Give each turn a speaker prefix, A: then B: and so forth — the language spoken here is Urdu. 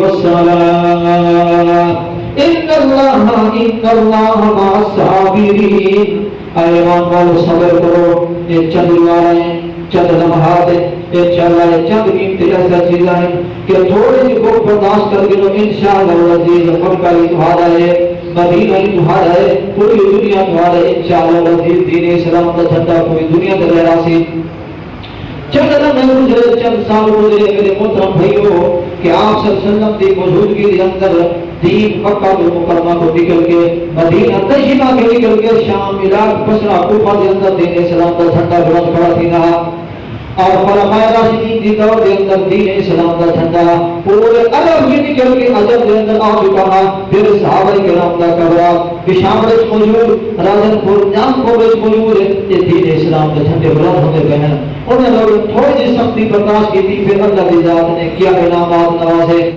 A: والصلاة إن الله مع الصابرين. اے ایمان والو صبر کرو، یہ چند روایتیں، چند لمحات، یہ چند قیمتی ایسا چیزیں ہیں کہ تھوڑے سی کو برداشت کر کے انشاءاللہ العزیز مکہ ہی تمہارا ہے، مدینہ ہی تمہارا ہے، پوری دنیا تمہارا ہے انشاءاللہ العزیز. دین اسلام کا جھنڈا پوری دنیا تے لہرا سی. چند سال گزرے میرے محترم بھائیوں کہ آپ صلی اللہ علیہ وسلم کی موجودگی کے اندر دین مکہ مکرمہ کو نکل کے مدینہ طیبہ کے نکل کے شام عراق بصرہ کوفہ کے اندر دین اسلام کا جھنڈا بلند کھڑا تھی رہا. اور خلفائے راشدین کی دور کے اندر دین اسلام کا جھنڈا پورے عرب سے نکل کے عجم کے اندر آ چکا ہے. پھر صحابہ کرام کا قبرہ بشام وچ موجود، راجن پور جام کو وچ موجود ہے. یہ دین اسلام کے جھنڈے بلند ہوتے گئے ہیں. انہوں نے تھوڑی سی سختی برداشت کی تھی، پھر اللہ کی ذات نے کیا انعامات نوازے.